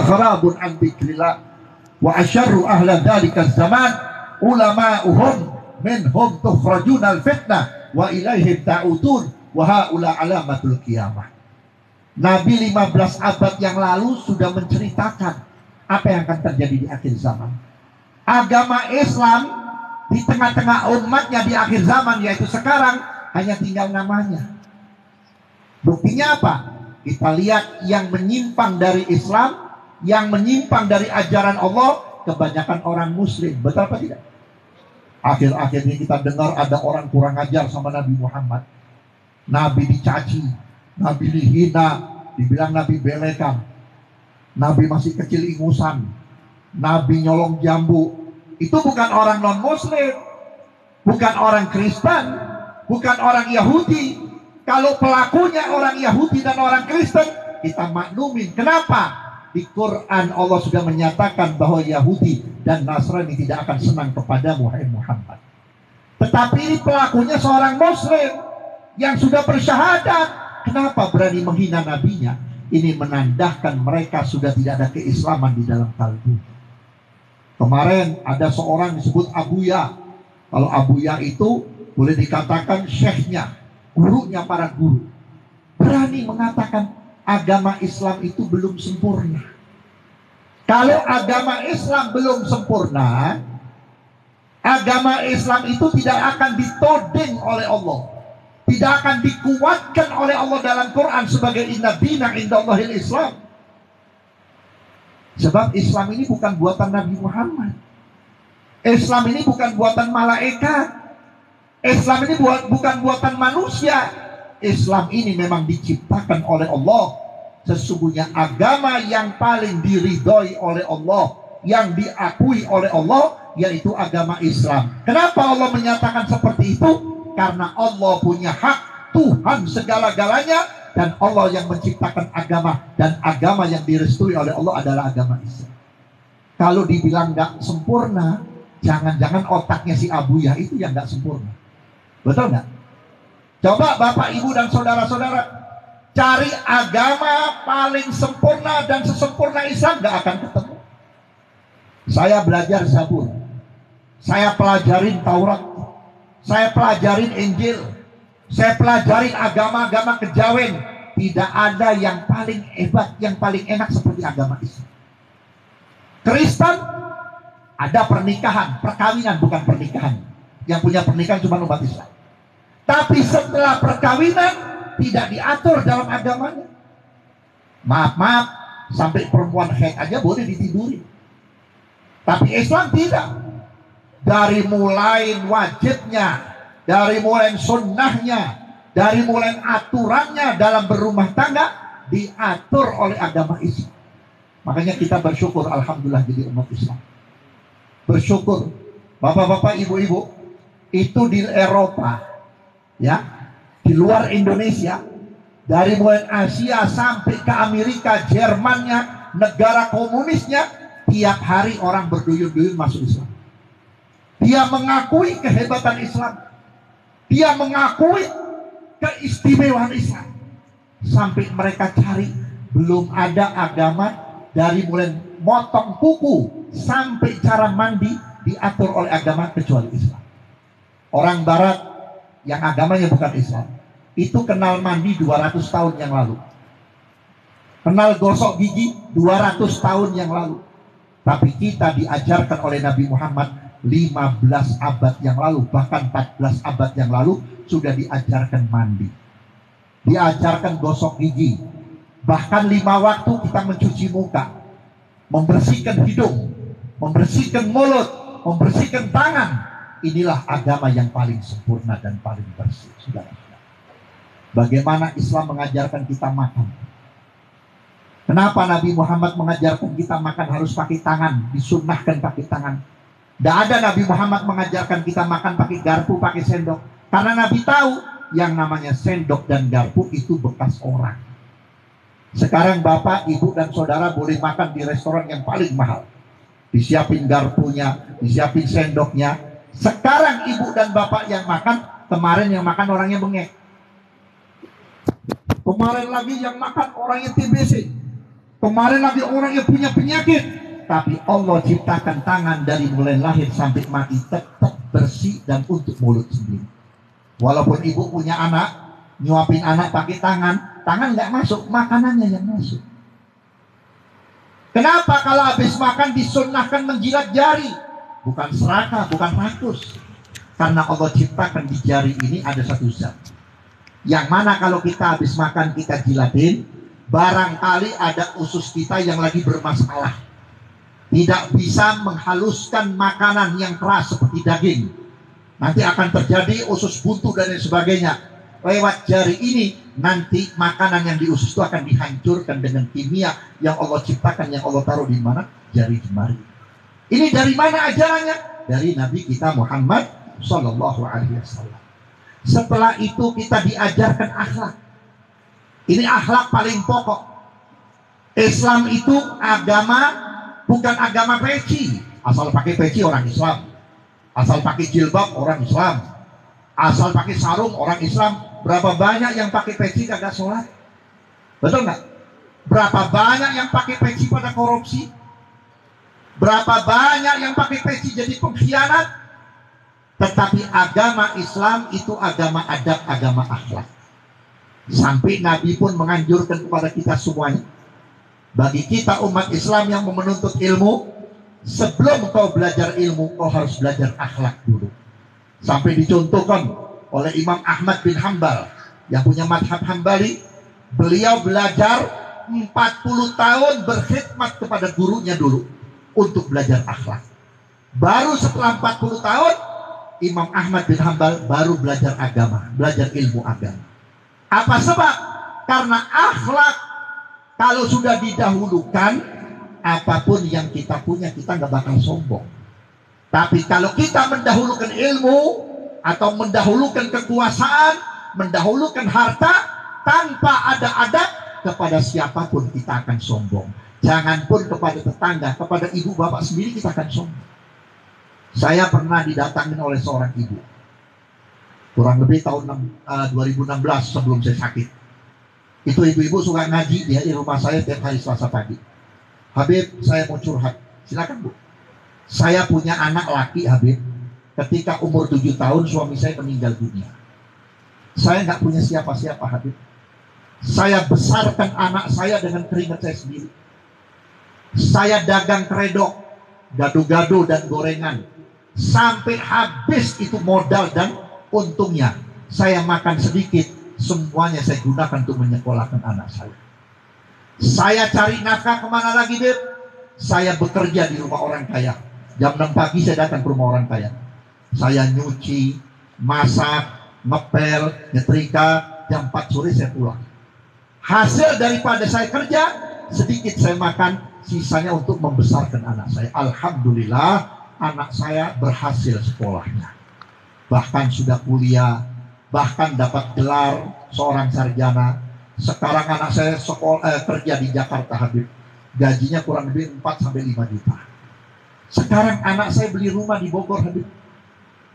kharabun an dzikrillah wa asyarru ahla dzalika zaman ulama'uhum minhum tukhrajunal fitnah wa ilaihim ta'udun wa haula alamatul qiyamah. Nabi 15 abad yang lalu sudah menceritakan apa yang akan terjadi di akhir zaman. Agama Islam di tengah-tengah umatnya di akhir zaman, yaitu sekarang, hanya tinggal namanya. Buktinya apa? Kita lihat yang menyimpang dari Islam, yang menyimpang dari ajaran Allah, kebanyakan orang muslim. Betul apa tidak? Akhir-akhir ini kita dengar ada orang kurang ajar sama Nabi Muhammad. Nabi dicaci, Nabi dihina, dibilang Nabi belekan, Nabi masih kecil ingusan, Nabi nyolong jambu. Itu bukan orang non muslim, bukan orang Kristen, bukan orang Yahudi. Kalau pelakunya orang Yahudi dan orang Kristen, kita maklumin. Kenapa? Di Quran Allah sudah menyatakan bahwa Yahudi dan Nasrani tidak akan senang kepadamu, hai Muhammad. Tetapi ini pelakunya seorang muslim yang sudah bersyahadat. Kenapa berani menghina nabinya? Ini menandakan mereka sudah tidak ada keislaman di dalam kalbu. Kemarin ada seorang disebut Abuya. Kalau Abuya itu boleh dikatakan syekhnya, gurunya para guru. Berani mengatakan agama Islam itu belum sempurna. Kalau agama Islam belum sempurna, agama Islam itu tidak akan ditodeng oleh Allah, tidak akan dikuatkan oleh Allah dalam Quran sebagai inna dina indallahil Islam. Sebab Islam ini bukan buatan Nabi Muhammad. Islam ini bukan buatan malaikat. Islam ini bukan buatan manusia. Islam ini memang diciptakan oleh Allah. Sesungguhnya agama yang paling diridhoi oleh Allah, yang diakui oleh Allah, yaitu agama Islam. Kenapa Allah menyatakan seperti itu? Karena Allah punya hak, Tuhan segala-galanya, dan Allah yang menciptakan agama, dan agama yang direstui oleh Allah adalah agama Islam. Kalau dibilang nggak sempurna, jangan-jangan otaknya si Abuya itu yang nggak sempurna. Betul nggak? Coba Bapak, Ibu, dan saudara-saudara cari agama paling sempurna dan sesempurna Islam, nggak akan ketemu. Saya belajar Zabur, saya pelajarin Taurat, saya pelajarin Injil, saya pelajarin agama-agama kejawen. Tidak ada yang paling hebat, yang paling enak seperti agama Islam. Kristen ada pernikahan, perkawinan, bukan pernikahan. Yang punya pernikahan cuma umat Islam. Tapi setelah perkawinan tidak diatur dalam agamanya. Maaf, sampai perempuan haid aja boleh ditiduri. Tapi Islam tidak. Dari mulai wajibnya, dari mulai sunnahnya, dari mulai aturannya dalam berumah tangga diatur oleh agama Islam. Makanya kita bersyukur, alhamdulillah, jadi umat Islam. Bersyukur, bapak-bapak, ibu-ibu, itu di Eropa, ya, di luar Indonesia, dari mulai Asia sampai ke Amerika, Jermannya, negara komunisnya, tiap hari orang berduyun-duyun masuk Islam. Dia mengakui kehebatan Islam, dia mengakui keistimewaan Islam. Sampai mereka cari, belum ada agama dari mulai motong kuku sampai cara mandi diatur oleh agama kecuali Islam. Orang barat yang agamanya bukan Islam itu kenal mandi 200 tahun yang lalu, kenal gosok gigi 200 tahun yang lalu. Tapi kita diajarkan oleh Nabi Muhammad 15 abad yang lalu, bahkan 14 abad yang lalu sudah diajarkan mandi, diajarkan gosok gigi, bahkan 5 waktu kita mencuci muka, membersihkan hidung, membersihkan mulut, membersihkan tangan. Inilah agama yang paling sempurna dan paling bersih, saudara-saudara. Bagaimana Islam mengajarkan kita makan? Kenapa Nabi Muhammad mengajarkan kita makan harus pakai tangan, disunnahkan pakai tangan? Tidak ada Nabi Muhammad mengajarkan kita makan pakai garpu, pakai sendok. Karena Nabi tahu yang namanya sendok dan garpu itu bekas orang. Sekarang Bapak, Ibu, dan Saudara boleh makan di restoran yang paling mahal. Disiapin garpunya, disiapin sendoknya. Sekarang Ibu dan Bapak yang makan, kemarin yang makan orangnya bengek. Kemarin lagi yang makan orangnya TBC. Kemarin lagi orang yang punya penyakit, tapi Allah ciptakan tangan dari mulai lahir sampai mati tetap bersih dan untuk mulut sendiri. Walaupun ibu punya anak, nyuapin anak pakai tangan nggak masuk, makanannya yang masuk. Kenapa kalau habis makan disunnahkan menjilat jari? Bukan serakah, bukan rakus. Karena Allah ciptakan di jari ini ada satu zat, yang mana kalau kita habis makan kita jilatin, barangkali ada usus kita yang lagi bermasalah, tidak bisa menghaluskan makanan yang keras seperti daging. Nanti akan terjadi usus buntu dan lain sebagainya. Lewat jari ini nanti makanan yang di usus itu akan dihancurkan dengan kimia yang Allah ciptakan, yang Allah taruh di mana? Jari jemari. Ini dari mana ajarannya? Dari Nabi kita Muhammad Sallallahu Alaihi Wasallam. Setelah itu kita diajarkan akhlak. Ini akhlak paling pokok. Islam itu agama, bukan agama peci. Asal pakai peci orang Islam, asal pakai jilbab orang Islam, asal pakai sarung orang Islam. Berapa banyak yang pakai peci kagak sholat? Betul nggak? Berapa banyak yang pakai peci pada korupsi? Berapa banyak yang pakai peci jadi pengkhianat? Tetapi agama Islam itu agama adab, agama akhlak. Sampai Nabi pun menganjurkan kepada kita semuanya, bagi kita umat Islam yang menuntut ilmu, sebelum kau belajar ilmu, kau harus belajar akhlak dulu. Sampai dicontohkan oleh Imam Ahmad bin Hanbal yang punya madhab Hambali. Beliau belajar 40 tahun berkhidmat kepada gurunya dulu untuk belajar akhlak. Baru setelah 40 tahun Imam Ahmad bin Hanbal baru belajar agama, belajar ilmu agama. Apa sebab? Karena akhlak kalau sudah didahulukan, apapun yang kita punya kita nggak bakal sombong. Tapi kalau kita mendahulukan ilmu atau mendahulukan kekuasaan, mendahulukan harta, tanpa ada adab, kepada siapapun kita akan sombong. Jangan pun kepada tetangga, kepada ibu bapak sendiri kita akan sombong. Saya pernah didatangin oleh seorang ibu, kurang lebih tahun 2016 sebelum saya sakit. Itu ibu-ibu suka ngaji di rumah saya tiap hari Selasa pagi. Habib, saya mau curhat. Silakan Bu. Saya punya anak laki, Habib. Ketika umur 7 tahun suami saya meninggal dunia. Saya nggak punya siapa-siapa, Habib. Saya besarkan anak saya dengan keringat saya sendiri. Saya dagang kredok, gado-gado dan gorengan. Sampai habis itu modal dan untungnya. Saya makan sedikit, semuanya saya gunakan untuk menyekolahkan anak saya. Saya cari nafkah kemana lagi, Beb? Saya bekerja di rumah orang kaya. Jam 6 pagi saya datang ke rumah orang kaya. Saya nyuci, masak, ngepel, nyetrika, jam 4 sore saya pulang. Hasil daripada saya kerja, sedikit saya makan, sisanya untuk membesarkan anak saya. Alhamdulillah, anak saya berhasil sekolahnya. Bahkan sudah kuliah, bahkan dapat gelar seorang sarjana. Sekarang anak saya kerja di Jakarta, Habib. Gajinya kurang lebih 4-5 juta. Sekarang anak saya beli rumah di Bogor, Habib.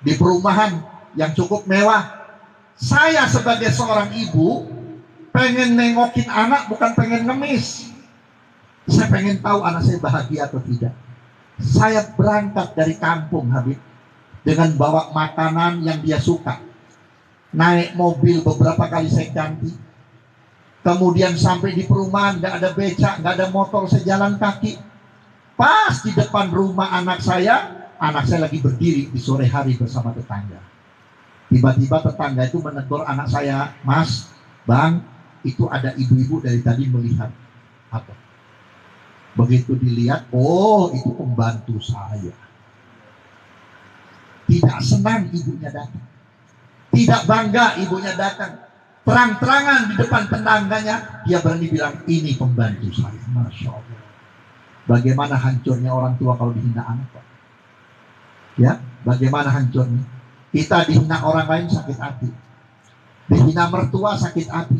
Di perumahan yang cukup mewah. Saya sebagai seorang ibu pengen nengokin anak, bukan pengen ngemis. Saya pengen tahu anak saya bahagia atau tidak. Saya berangkat dari kampung, Habib, dengan bawa makanan yang dia suka. Naik mobil beberapa kali saya ganti. Kemudian sampai di perumahan gak ada becak, gak ada motor, saya jalan kaki. Pas di depan rumah anak saya lagi berdiri di sore hari bersama tetangga. Tiba-tiba tetangga itu menegur anak saya, Mas, Bang, itu ada ibu-ibu dari tadi melihat. Apa? Begitu dilihat, oh itu pembantu saya. Tidak senang ibunya datang. Tidak bangga ibunya datang. Terang-terangan di depan tetangganya, dia berani bilang, ini pembantu saya. Masya Allah. Bagaimana hancurnya orang tua kalau dihina anak, Pak? Ya, bagaimana hancurnya? Kita dihina orang lain sakit hati. Dihina mertua sakit hati.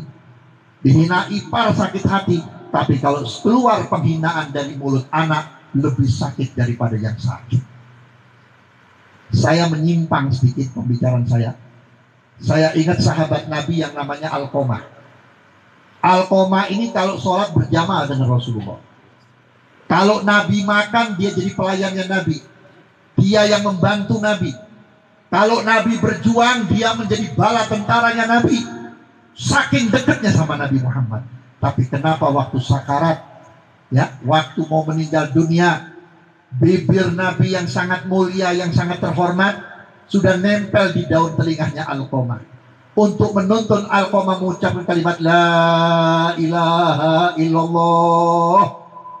Dihina ipar sakit hati. Tapi kalau keluar penghinaan dari mulut anak, lebih sakit daripada yang sakit. Saya menyimpang sedikit pembicaraan saya. Saya ingat sahabat Nabi yang namanya Alqamah. Alqamah ini kalau sholat berjamaah dengan Rasulullah. Kalau Nabi makan, dia jadi pelayannya Nabi. Dia yang membantu Nabi. Kalau Nabi berjuang, dia menjadi bala tentaranya Nabi. Saking dekatnya sama Nabi Muhammad. Tapi kenapa waktu sakarat, ya, waktu mau meninggal dunia, bibir Nabi yang sangat mulia, yang sangat terhormat, sudah nempel di daun telinganya Alqamah. Untuk menuntun Alqamah mengucapkan kalimat La ilaha illallah,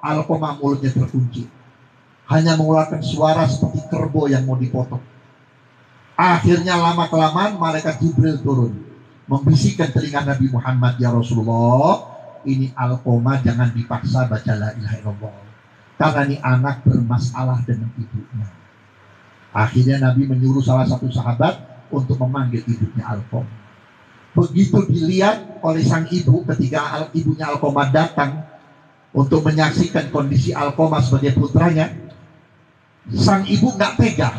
Alqamah mulutnya terkunci, hanya mengeluarkan suara seperti kerbau yang mau dipotong. Akhirnya lama-kelamaan malaikat Jibril turun, membisikkan telinga Nabi Muhammad, ya Rasulullah, ini Alqamah jangan dipaksa baca la ilaha illallah, karena ini anak bermasalah dengan ibunya. Akhirnya Nabi menyuruh salah satu sahabat untuk memanggil ibunya Alqamah. Begitu dilihat oleh sang ibu, ketika ibunya Alqamah datang untuk menyaksikan kondisi Alqamah sebagai putranya, sang ibu nggak tega.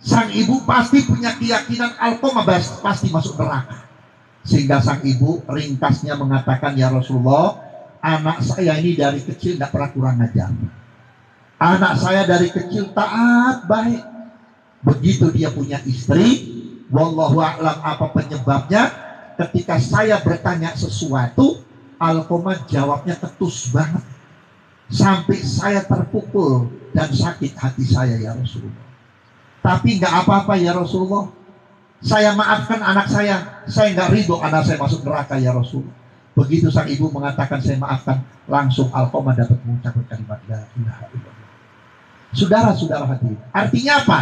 Sang ibu pasti punya keyakinan Alqamah pasti masuk neraka. Sehingga sang ibu ringkasnya mengatakan, ya Rasulullah, anak saya ini dari kecil nggak pernah kurang ajar. Anak saya dari kecil taat, baik. Begitu dia punya istri, wallahu a'lam apa penyebabnya, ketika saya bertanya sesuatu, Alqamah jawabnya ketus banget, sampai saya terpukul dan sakit hati saya, ya Rasulullah. Tapi nggak apa-apa, ya Rasulullah, saya maafkan anak saya nggak ridho anak saya masuk neraka, ya Rasulullah. Begitu sang ibu mengatakan saya maafkan, langsung Alqamah dapat mengucapkan kalimat la ilaha illallah. Saudara-saudara hadirin, artinya apa?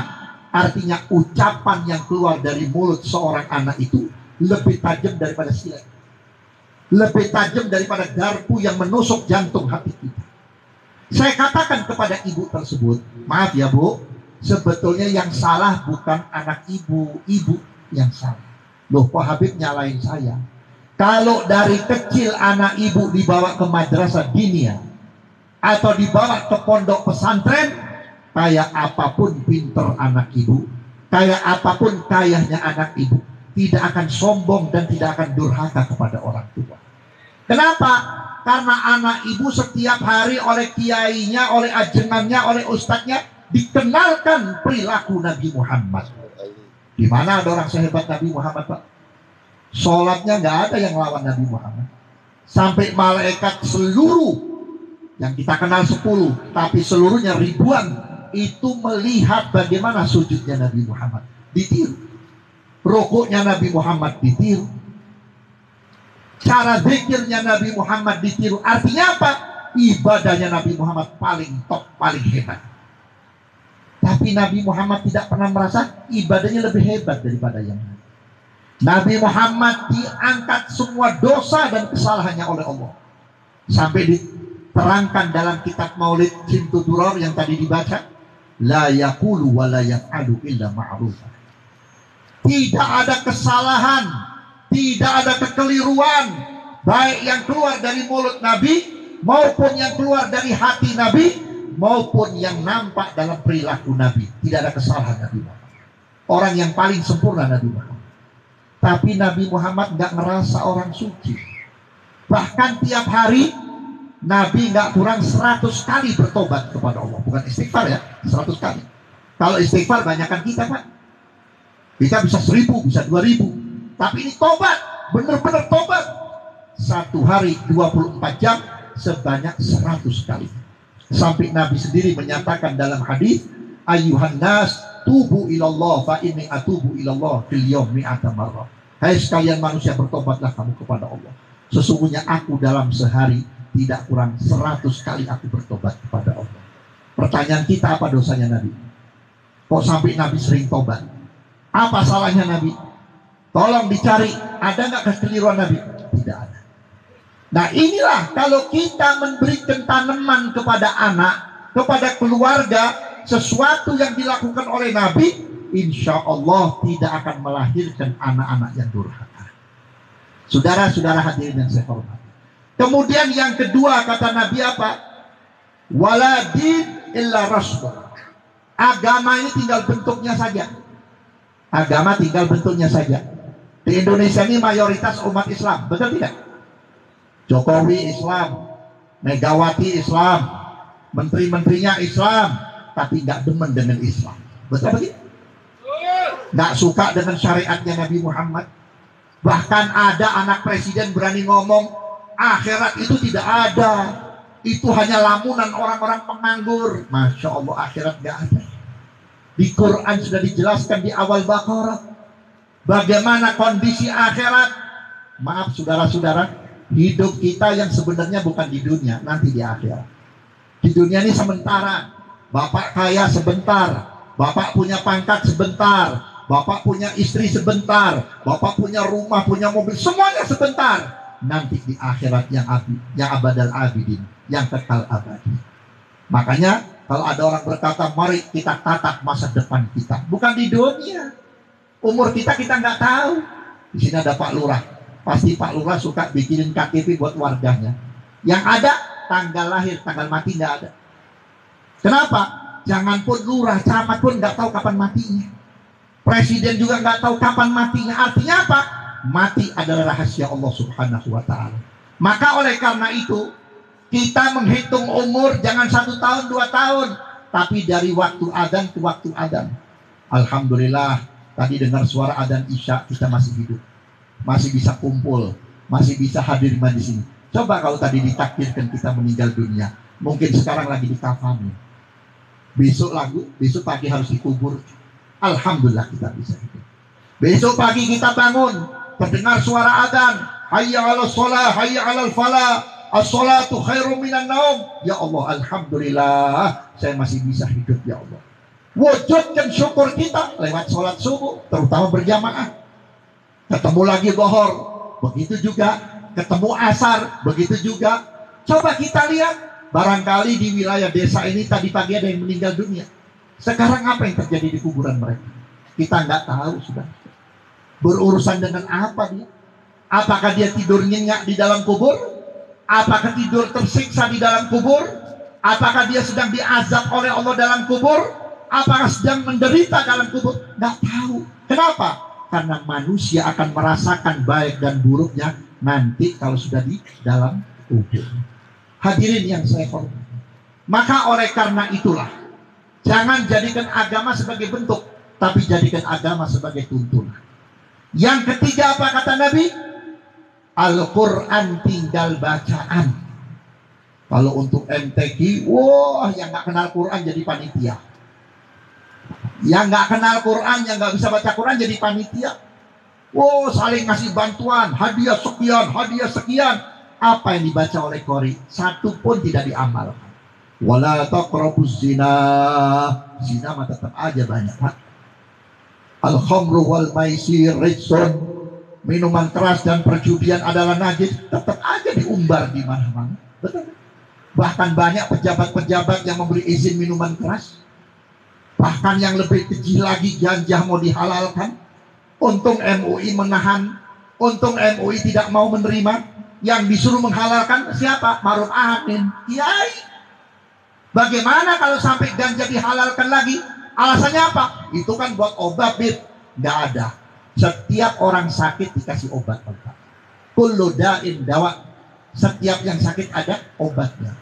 Artinya ucapan yang keluar dari mulut seorang anak itu lebih tajam daripada silet, lebih tajam daripada garpu yang menusuk jantung hati kita. Saya katakan kepada ibu tersebut, maaf ya Bu, sebetulnya yang salah bukan anak ibu, ibu yang salah. Loh, kok Habib nyalain saya? Kalau dari kecil anak ibu dibawa ke madrasah diniyah atau dibawa ke pondok pesantren, kayak apapun pinter anak ibu, kayak apapun kayahnya anak ibu, tidak akan sombong dan tidak akan durhaka kepada orang tua. Kenapa? Karena anak ibu setiap hari oleh kiainya, oleh ajengannya, oleh ustadznya dikenalkan perilaku Nabi Muhammad. Di mana ada orang sehebat Nabi Muhammad, Pak? Sholatnya nggak ada yang lawan Nabi Muhammad. Sampai malaikat seluruh yang kita kenal 10, tapi seluruhnya ribuan itu melihat bagaimana sujudnya Nabi Muhammad, ditiru. Rukuknya Nabi Muhammad ditiru, cara zikirnya Nabi Muhammad ditiru. Artinya apa? Ibadahnya Nabi Muhammad paling top, paling hebat. Tapi Nabi Muhammad tidak pernah merasa ibadahnya lebih hebat daripada yang lain. Nabi Muhammad diangkat semua dosa dan kesalahannya oleh Allah, sampai diterangkan dalam kitab Maulid Cintu Duror yang tadi dibaca, la yaqulu wa la yaf'alu illa ma'rufah. Tidak ada kesalahan, tidak ada kekeliruan, baik yang keluar dari mulut Nabi maupun yang keluar dari hati Nabi maupun yang nampak dalam perilaku Nabi. Tidak ada kesalahan Nabi Muhammad. Orang yang paling sempurna Nabi Muhammad. Tapi Nabi Muhammad nggak ngerasa orang suci. Bahkan tiap hari Nabi nggak kurang 100 kali bertobat kepada Allah. Bukan istighfar ya, 100 kali. Kalau istighfar banyakkan kita, Pak. Kita bisa 1000, bisa 2000. Tapi ini tobat, benar-benar tobat. Satu hari 24 jam sebanyak 100 kali. Sampai Nabi sendiri menyatakan dalam hadis, ayyuhan nas tubu ilallah fa inni atubu ilallah fil yawmi mi'ata marrah. Hai sekalian manusia, bertobatlah kamu kepada Allah. Sesungguhnya aku dalam sehari tidak kurang 100 kali aku bertobat kepada Allah. Pertanyaan kita, apa dosanya Nabi? Kok sampai Nabi sering tobat? Apa salahnya Nabi? Tolong dicari, ada nggak kekeliruan Nabi? Tidak ada. Nah inilah kalau kita memberikan tanaman kepada anak, kepada keluarga, sesuatu yang dilakukan oleh Nabi, insya Allah tidak akan melahirkan anak-anak yang durhaka. Saudara-saudara hadirin yang saya hormati. Kemudian yang kedua kata Nabi apa? Waladin illa rasul. Agama ini tinggal bentuknya saja. Agama tinggal bentuknya saja. Di Indonesia ini mayoritas umat Islam, betul tidak? Jokowi Islam, Megawati Islam, menteri-menterinya Islam, tapi nggak demen dengan Islam. Betul begitu? Nggak suka dengan syariatnya Nabi Muhammad. Bahkan ada anak presiden berani ngomong akhirat itu tidak ada, itu hanya lamunan orang-orang penganggur. Masya Allah, akhirat nggak ada. Di Quran sudah dijelaskan di awal Baqarah bagaimana kondisi akhirat. Maaf saudara-saudara, hidup kita yang sebenarnya bukan di dunia, nanti di akhirat. Di dunia ini sementara. Bapak kaya sebentar, bapak punya pangkat sebentar, bapak punya istri sebentar, bapak punya rumah, punya mobil, semuanya sebentar. Nanti di akhirat yang abadal abidin, yang kekal abadi. Makanya kalau ada orang berkata, mari kita tatap masa depan kita, bukan di dunia. Umur kita nggak tahu. Di sini ada Pak Lurah, pasti Pak Lurah suka bikinin KTP buat warganya. Yang ada tanggal lahir, tanggal mati nggak ada. Kenapa? Jangan pun lurah, camat pun nggak tahu kapan matinya. Presiden juga nggak tahu kapan matinya. Artinya apa? Mati adalah rahasia Allah Subhanahu wa Ta'ala. Maka oleh karena itu, kita menghitung umur jangan 1 tahun, 2 tahun, tapi dari waktu adzan ke waktu adzan. Alhamdulillah, tadi dengar suara adzan Isya, kita masih hidup, masih bisa kumpul, masih bisa hadir di sini. Coba kalau tadi ditakdirkan kita meninggal dunia, mungkin sekarang lagi di kafan, besok pagi harus dikubur. Alhamdulillah kita bisa hidup. Besok pagi kita bangun, terdengar suara adzan, hayya 'alas shalah, hayya 'alal falah, as-shalatu khairum minan naum. Ya Allah, alhamdulillah saya masih bisa hidup ya Allah. Wujudkan syukur kita lewat sholat subuh, terutama berjamaah. Ketemu lagi zuhur, begitu juga. Ketemu asar, begitu juga. Coba kita lihat, barangkali di wilayah desa ini tadi pagi ada yang meninggal dunia. Sekarang apa yang terjadi di kuburan mereka? Kita nggak tahu sudah. Berurusan dengan apa dia? Apakah dia tidur nyenyak di dalam kubur? Apakah tidur tersiksa di dalam kubur? Apakah dia sedang diazab oleh Allah dalam kubur? Apakah sedang menderita dalam kubur? Nggak tahu. Kenapa? Karena manusia akan merasakan baik dan buruknya nanti kalau sudah di dalam kubur. Hadirin yang saya hormati. Maka oleh karena itulah, jangan jadikan agama sebagai bentuk, tapi jadikan agama sebagai tuntunan. Yang ketiga apa kata Nabi? Al-Quran tinggal bacaan. Kalau untuk MTQ, wah yang nggak kenal Quran jadi panitia. Yang nggak kenal Quran, yang nggak bisa baca Quran jadi panitia. Wow, saling ngasih bantuan, hadiah sekian. Apa yang dibaca oleh Qori, satu pun tidak diamalkan. Wala taqrabuz zina. Zina mah tetap aja banyak, Pak. Al-khamru wal maisir rijsun. Minuman keras dan perjudian adalah najis, tetap aja diumbar di mana-mana. Betul. Bahkan banyak pejabat-pejabat yang memberi izin minuman keras. Bahkan yang lebih keji lagi, ganja mau dihalalkan. Untung MUI menahan, untung MUI tidak mau menerima. Yang disuruh menghalalkan siapa? Maruf Amin, kiai. Bagaimana kalau sampai ganja dihalalkan lagi? Alasannya apa? Itu kan buat obat, Bib. Nggak ada. Setiap orang sakit dikasih obat. Kullu da'in dawa. Setiap yang sakit ada obatnya.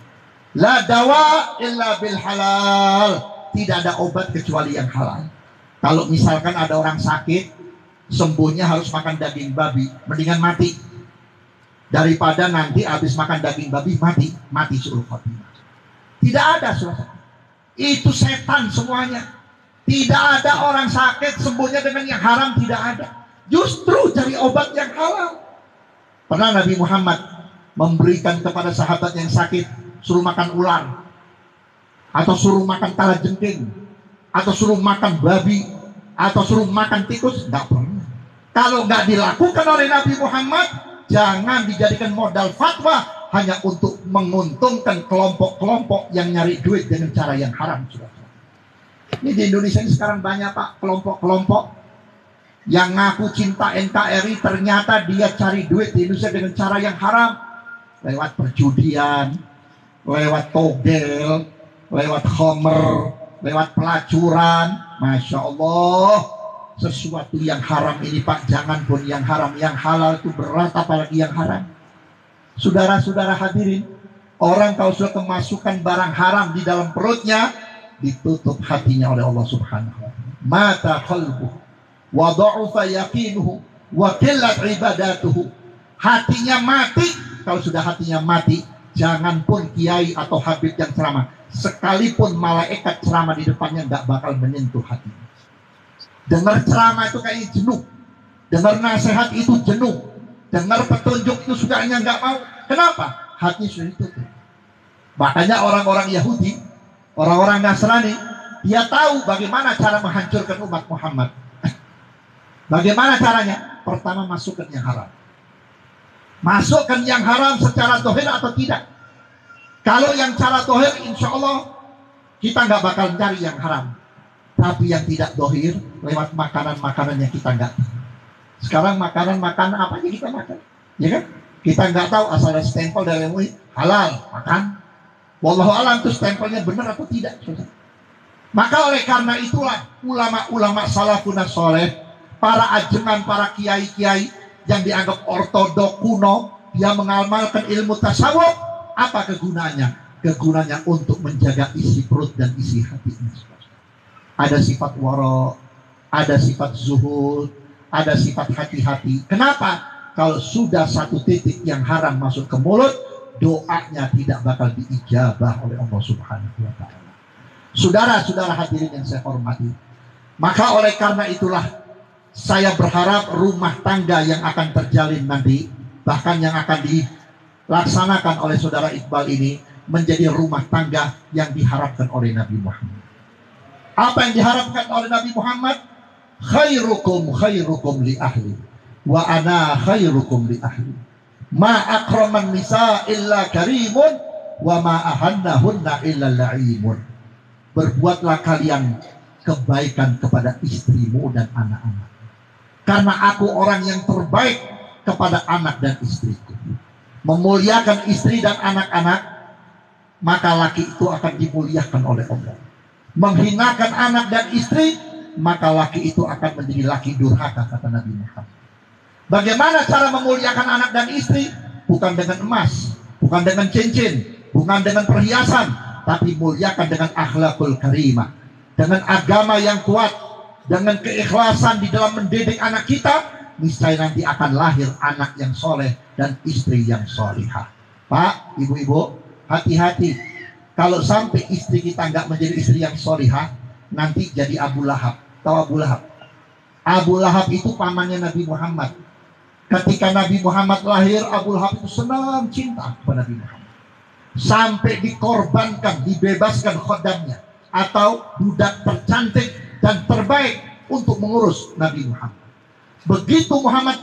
La dawa illa bil halal. Tidak ada obat kecuali yang halal. Kalau misalkan ada orang sakit, sembuhnya harus makan daging babi, mendingan mati daripada nanti habis makan daging babi mati suruh khotimah. Tidak ada saudara. Itu setan semuanya. Tidak ada orang sakit sembuhnya dengan yang haram, tidak ada. Justru cari obat yang halal. Pernah Nabi Muhammad memberikan kepada sahabat yang sakit, suruh makan ular, atau suruh makan kalajengking, atau suruh makan babi, atau suruh makan tikus? Nggak pernah. Kalau nggak dilakukan oleh Nabi Muhammad, jangan dijadikan modal fatwa hanya untuk menguntungkan kelompok-kelompok yang nyari duit dengan cara yang haram. Ini di Indonesia ini sekarang banyak, Pak, kelompok-kelompok yang ngaku cinta NKRI, ternyata dia cari duit di Indonesia dengan cara yang haram. Lewat perjudian, lewat togel, lewat homer, lewat pelacuran. Masya Allah, sesuatu yang haram ini, Pak, jangan pun yang haram, yang halal itu berat apalagi yang haram. Saudara-saudara hadirin, orang kalau sudah kemasukan barang haram di dalam perutnya, ditutup hatinya oleh Allah Subhanahu wa taala. Mata qalbuhu wa dha'ufa yaqinuhu wa qillat ibadatuhu. Hatinya mati. Kalau sudah hatinya mati, jangan pun kiai atau habib yang ceramah, sekalipun malaikat ceramah di depannya nggak bakal menyentuh hatinya. Dengar ceramah itu kayak jenuh, dengar nasihat itu jenuh, dengar petunjuk itu sudahnya nggak mau. Kenapa? Hatinya sudah ditutup. Makanya orang-orang Yahudi, orang-orang Nasrani, dia tahu bagaimana cara menghancurkan umat Muhammad. Bagaimana caranya? Pertama, masukkan yang haram. Masukkan yang haram secara dohir atau tidak. Kalau yang cara dohir, insya Allah kita nggak bakal cari yang haram. Tapi yang tidak dohir, lewat makanan-makanan yang kita nggak tahu. Sekarang makanan-makanan apa aja kita makan, ya kan? Kita nggak tahu asal ada stempel dari MUI halal, makan. Wallahu alam itu stempelnya benar atau tidak. Maka oleh karena itulah ulama-ulama salafun saleh, para ajengan, para kiai-kiai yang dianggap ortodok kuno, dia mengamalkan ilmu tasawuf. Apa kegunaannya? Kegunaannya untuk menjaga isi perut dan isi hatinya. Ada sifat wara, ada sifat zuhud, ada sifat hati-hati. Kenapa? Kalau sudah satu titik yang haram masuk ke mulut, doanya tidak bakal diijabah oleh Allah Subhanahu wa taala. Saudara-saudara hadirin yang saya hormati, maka oleh karena itulah saya berharap rumah tangga yang akan terjalin nanti, bahkan yang akan dilaksanakan oleh saudara Iqbal ini, menjadi rumah tangga yang diharapkan oleh Nabi Muhammad. Apa yang diharapkan oleh Nabi Muhammad? Khairukum khairukum li ahli wa ana khairukum li ahli. Ma akraman nisa illa karimun wa ma ahannahunna illa la'imun. Berbuatlah kalian kebaikan kepada istrimu dan anak-anak, karena aku orang yang terbaik kepada anak dan istriku. Memuliakan istri dan anak-anak, maka laki itu akan dimuliakan oleh Allah. Menghinakan anak dan istri, maka laki itu akan menjadi laki durhaka, kata Nabi Muhammad. Bagaimana cara memuliakan anak dan istri? Bukan dengan emas, bukan dengan cincin, bukan dengan perhiasan, tapi muliakan dengan akhlakul karimah, dengan agama yang kuat, dengan keikhlasan di dalam mendidik anak kita. Niscaya nanti akan lahir anak yang soleh dan istri yang solihah. Pak, ibu-ibu, hati-hati. Kalau sampai istri kita nggak menjadi istri yang solihah, nanti jadi Abu Lahab. Tahu Abu Lahab? Abu Lahab itu pamannya Nabi Muhammad. Ketika Nabi Muhammad lahir, Abu Lahab itu senang cinta kepada Nabi Muhammad. Sampai dikorbankan, dibebaskan khodamnya atau budak tercantik dan terbaik untuk mengurus Nabi Muhammad. Begitu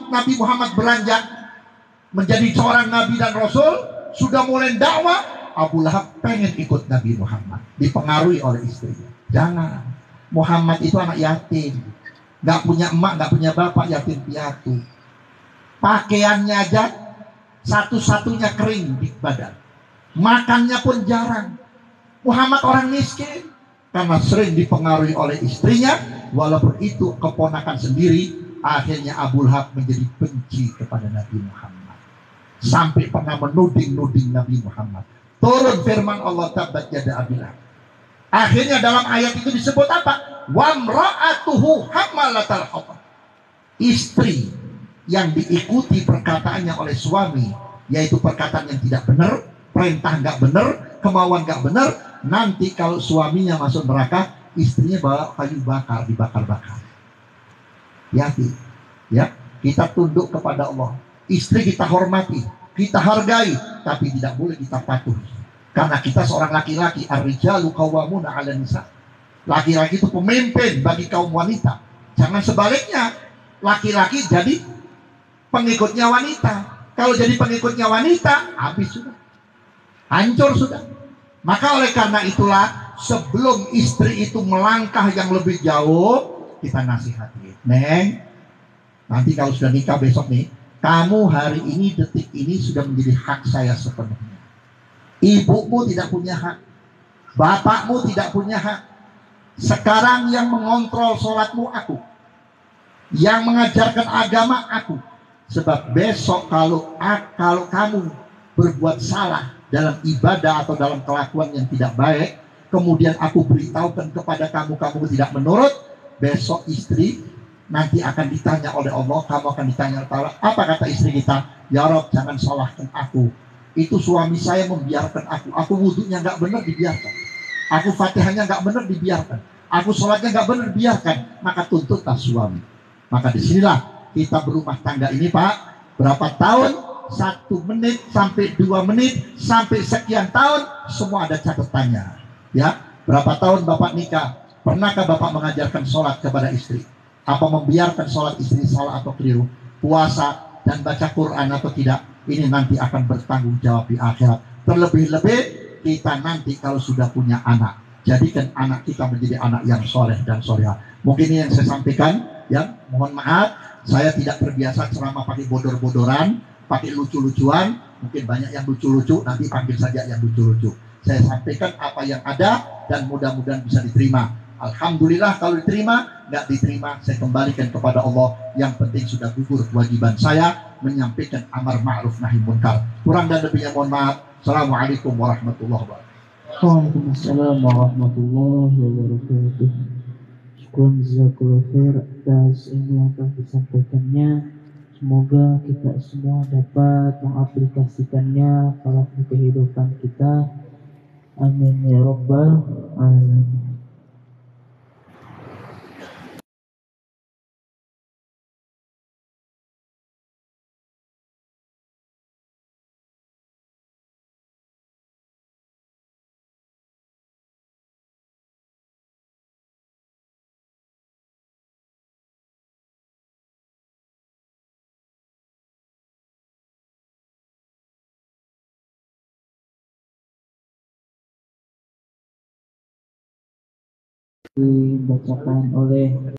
Nabi Muhammad beranjak menjadi seorang Nabi dan Rasul, sudah mulai dakwah, Abu Lahab pengen ikut Nabi Muhammad, dipengaruhi oleh istrinya. Jangan, Muhammad itu anak yatim, nggak punya emak, nggak punya bapak, yatim piatu. Pakaiannya aja satu-satunya kering di badan, makannya pun jarang. Muhammad orang miskin karena sering dipengaruhi oleh istrinya. Walaupun itu keponakan sendiri, akhirnya Abu Lahab menjadi benci kepada Nabi Muhammad, sampai pernah menuding Nabi Muhammad. Turun firman Allah, tabbat yada Abi Lahab. Akhirnya dalam ayat itu disebut apa? Wamra'atuhu hammalatal hatab. Istri yang diikuti perkataannya oleh suami, yaitu perkataan yang tidak benar, perintah nggak benar, kemauan nggak benar, nanti kalau suaminya masuk neraka, istrinya bawa kayu bakar, dibakar-bakar. Ya, kita tunduk kepada Allah. Istri kita hormati, kita hargai, tapi tidak boleh kita patuhi. Karena kita seorang laki-laki, ar-rijalu qawwamuna 'alan nisa. Laki-laki itu pemimpin bagi kaum wanita. Jangan sebaliknya, laki-laki jadi pengikutnya wanita. Kalau jadi pengikutnya wanita, habis sudah. Hancur sudah. Maka oleh karena itulah, sebelum istri itu melangkah yang lebih jauh, kita nasihati. Neng, nanti kalau sudah nikah besok nih, kamu hari ini, detik ini sudah menjadi hak saya sepenuhnya. Ibumu tidak punya hak, bapakmu tidak punya hak. Sekarang yang mengontrol sholatmu aku, yang mengajarkan agama aku. Sebab besok kalau kamu berbuat salah dalam ibadah atau dalam kelakuan yang tidak baik, kemudian aku beritahukan kepada kamu, kamu tidak menurut, besok istri nanti akan ditanya oleh Allah, kamu akan ditanya oleh Allah. Apa kata istri kita? Ya Rob, jangan salahkan aku. Itu suami saya membiarkan aku wudhunya nggak benar, dibiarkan. Aku fatihahnya nggak benar, dibiarkan. Aku sholatnya nggak benar, biarkan. Maka tuntutlah suami. Maka disinilah kita berumah tangga ini, Pak. Berapa tahun? 1 menit sampai 2 menit sampai sekian tahun, semua ada catatannya. Ya, berapa tahun Bapak nikah? Pernahkah Bapak mengajarkan sholat kepada istri? Apa membiarkan sholat istri salah atau keliru? Puasa dan baca Quran atau tidak? Ini nanti akan bertanggung jawab di akhirat. Terlebih-lebih kita nanti kalau sudah punya anak, jadikan anak kita menjadi anak yang soleh dan soleha. Mungkin ini yang saya sampaikan. Ya, mohon maaf, saya tidak terbiasa ceramah pakai bodor-bodoran, pakai lucu-lucuan. Mungkin banyak yang lucu-lucu, nanti panggil saja yang lucu-lucu. Saya sampaikan apa yang ada dan mudah-mudahan bisa diterima. Alhamdulillah kalau diterima, nggak diterima saya kembalikan kepada Allah. Yang penting sudah gugur kewajiban saya menyampaikan amar ma'ruf nahi munkar. Kurang dan lebihnya mohon maaf. Assalamualaikum warahmatullahi wabarakatuh. Waalaikumsalam warahmatullahi wabarakatuh. Syukran jazakallahu khair atas ilmu yang telah disampaikannya. Semoga kita semua dapat mengaplikasikannya kalau di kehidupan kita. Amin ya rabbal alamin. Dibacakan oleh